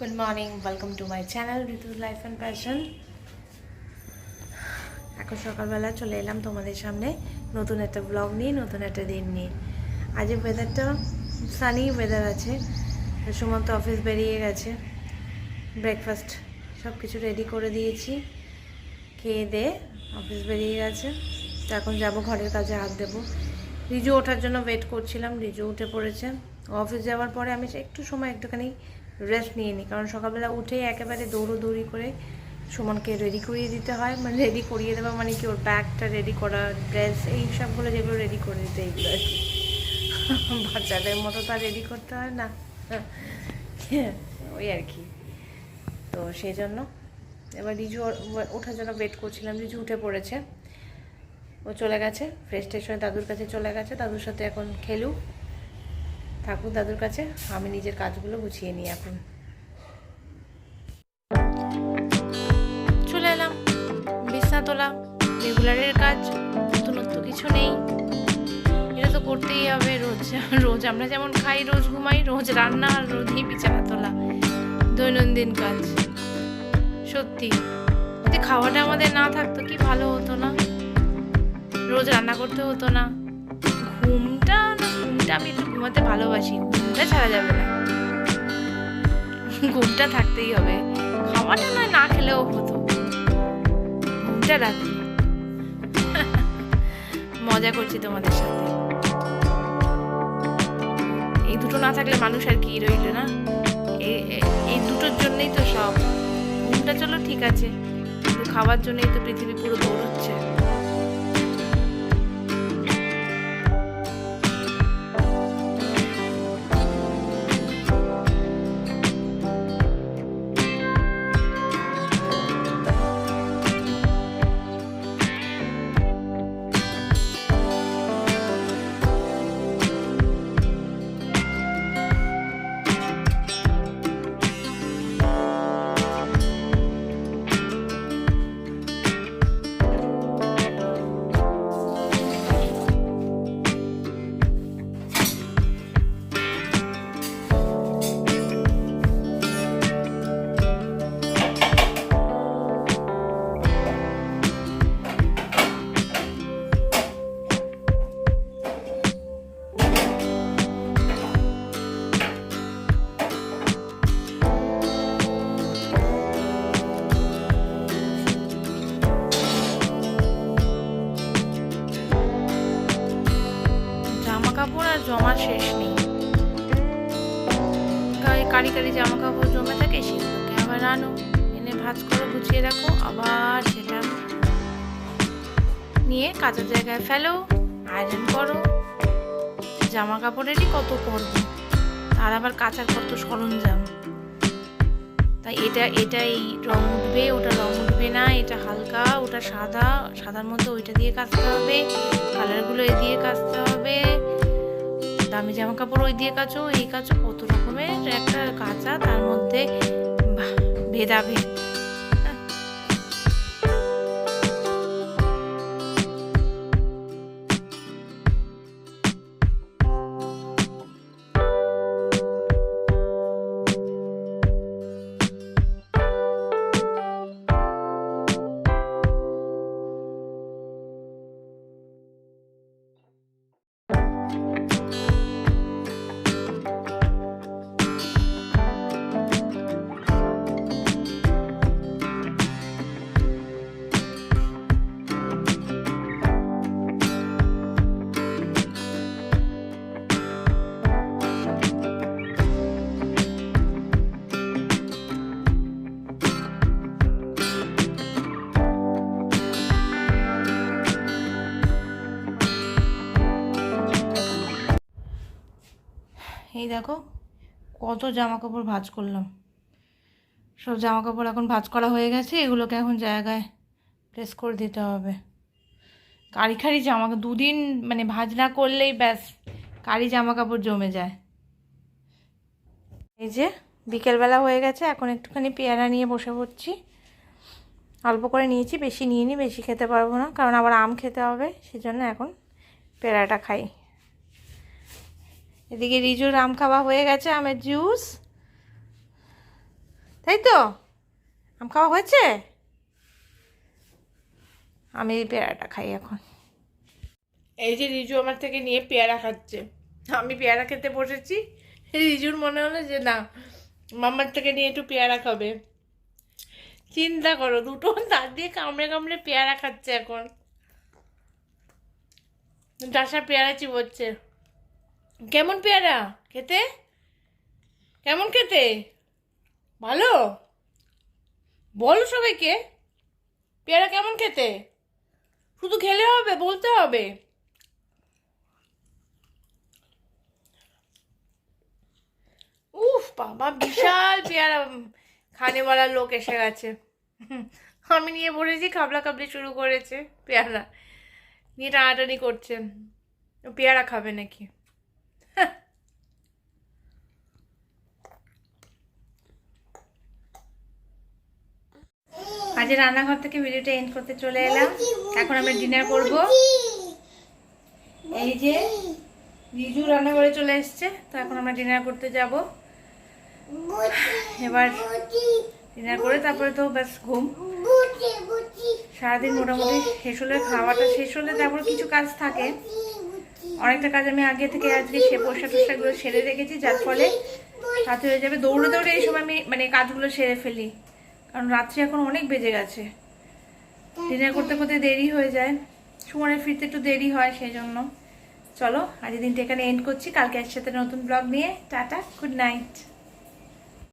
Good morning, welcome to my channel Ritu's life and passion. এখন সকালবেলা চলে এলাম তোমাদের সামনে নতুন একটা ব্লগ নিয়ে, নতুন একটা দিন নিয়ে। আজ ওয়েদারটা সানি ওয়েদার আছে। সুমন্ত অফিস বেরিয়ে গেছে, ব্রেকফাস্ট সব কিছু রেডি করে দিয়েছি, খেয়ে দিয়ে অফিস বেরিয়ে গেছে। তো এখন যাব ঘরের কাজে হাত দেবো। রিজু ওঠার জন্য ওয়েট করছিলাম, রিজু উঠে পড়েছে। অফিস যাওয়ার পরে আমি একটু সময় একটুখানি রেস্ট নিয়ে নিই, কারণ সকালবেলা উঠেই একেবারে দৌড়োদৌড়ি করে সুমনকে রেডি করিয়ে দিতে হয়। মানে রেডি করিয়ে দেওয়া মানে কি, ওর ব্যাগটা রেডি করা, ড্রেস, এই সবগুলো যেগুলো রেডি করে দিতে, এইগুলো আর কি। বাচ্চাদের মতো তো আর রেডি করতে হয় না, ওই আর কি। তো সেই জন্য এবার রিজু ওঠার জন্য ওয়েট করছিলাম। রিজু উঠে পড়েছে, ও চলে গেছে ফ্রেশ ট্রেশ হয়ে দাদুর কাছে চলে গেছে। দাদুর সাথে এখন থাকুক দাদুর কাছে, আমি নিজের কাজগুলো গুছিয়ে নিই। এখন চলে এলাম বিছনা তোলা, রেগুলারের কাজ, নতুনত্ব কিছু নেই, এটা তো করতেই হবে রোজ। রোজ আমরা যেমন খাই, রোজ ঘুমাই, রোজ রান্না, আর রোজই বিছানা তোলা, দৈনন্দিন কাজ। সত্যি যদি খাওয়াটা আমাদের না থাকতো কি ভালো হতো না, রোজ রান্না করতে হতো না। ঘুমটা আমি একটু ঘুমাতে ভালোবাসি, ঘুমটা ছাড়া যাবে না, ঘুমটা থাকতেই হবে। খাওয়াটা নয় না খেলেও হতো, ঘুমটা রাখি। মজা করছি তোমাদের সাথে। এই দুটো না থাকলে মানুষ আর কি রইল না, এই দুটোর জন্যই তো সব। ঘুমটা চলো ঠিক আছে, কিন্তু খাওয়ার জন্যই তো পৃথিবী পুরো দৌড়চ্ছে। কাপড় আর জমার শেষ নেই, কারি জামা কাপড় জমে থাকে, সেগুলোকে আবার আনো, এনে ভাঁজ করো, গুছিয়ে রাখো, আবার সেটা নিয়ে কাঁচা জায়গায় ফেলো, আয়রন করো। জামা কাপড়েরই কত করবো, আর আবার কাচার কত সরঞ্জাম। তাই এটা এই রং উঠবে, ওটা রং উঠবে না, এটা হালকা, ওটা সাদার মধ্যে ওইটা দিয়ে কাচতে হবে, কালারগুলো এ দিয়ে কাচতে হবে, দামি জামা কাপড় ওই দিয়ে কাচো, এই কাচো, কত রকমের একটা কাঁচা, তার মধ্যে ভেদাভেদ। এই দেখো কত জামা কাপড় ভাঁজ করলাম, সব জামা কাপড় এখন ভাঁজ করা হয়ে গেছে, এগুলোকে এখন জায়গায় প্রেস করে দিতে হবে। কারি জামা, দুদিন মানে ভাঁজ না করলেই ব্যাস কারি জামা কাপড় জমে যায়। এই যে বিকেলবেলা হয়ে গেছে, এখন একটুখানি পেয়ারা নিয়ে বসে পড়ছি। অল্প করে নিয়েছি, বেশি নিয়ে নিই, বেশি খেতে পারবো না, কারণ আবার আম খেতে হবে, সেজন্য এখন পেয়ারাটা খাই। এদিকে রিজুর আম খাওয়া হয়ে গেছে, আমের জুস। তাই তো? আম খাওয়া হয়েছে? আমি এই পেয়ারাটা খাই এখন। এই যে রিজু আমার থেকে নিয়ে পেয়ারা খাচ্ছে, আমি পেয়ারা খেতে বসেছি, রিজুর মনে হলো যে না মাম্মার থেকে নিয়ে একটু পেয়ারা খাবে। চিন্তা করো, দুটো দাঁত দিয়ে কামড়ে কামড়ে পেয়ারা খাচ্ছে এখন। ডাসা পেয়ারা চিবোচ্ছে। কেমন পেয়ারা খেতে? কেমন খেতে? ভালো? বলো সবাইকে পেয়ারা কেমন খেতে। শুধু খেলে হবে, বলতে হবে। উফ বাবা, বিশাল পেয়ারা খানেওয়ালা লোক এসে গেছে। আমি নিয়ে বসেছি, খাবলা খাবলি শুরু করেছে পেয়ারা নিয়ে, টানাটানি করছে পেয়ারা খাবে নাকি। আজ রান্নাঘর থেকে ভিডিওটা এন্ড করতে চলে এলাম। এখন আমরা ডিনার করব। এই যে রিজু রান্নাঘরে চলে এসছে, তো এখন আমরা ডিনার করতে যাব। এবার ডিনার করে তারপরে তো ব্যাস ঘুম। সারাদিন মোটামুটি শেষ হলে, খাওয়াটা শেষ হলে তারপর কিছু কাজ থাকে। অনেকটা কাজ আমি আগে থেকে আজকে সে পোশাক টোশাকগুলো সেরে রেখেছি, যার ফলে রাতে হয়ে যাবে। দৌড়ে দৌড়ে এই সময় আমি মানে কাজগুলো সেরে ফেলি, কারণ রাত্রি এখন অনেক বেজে গেছে। ডিনার করতে করতে দেরি হয়ে যায়, সুমনের ফিরতে একটু দেরি হয়, সেই জন্য। চলো আজ দিনটা এখানে এন্ড করছি, কালকে একসাথে নতুন ব্লগ নিয়ে। Tata, good night.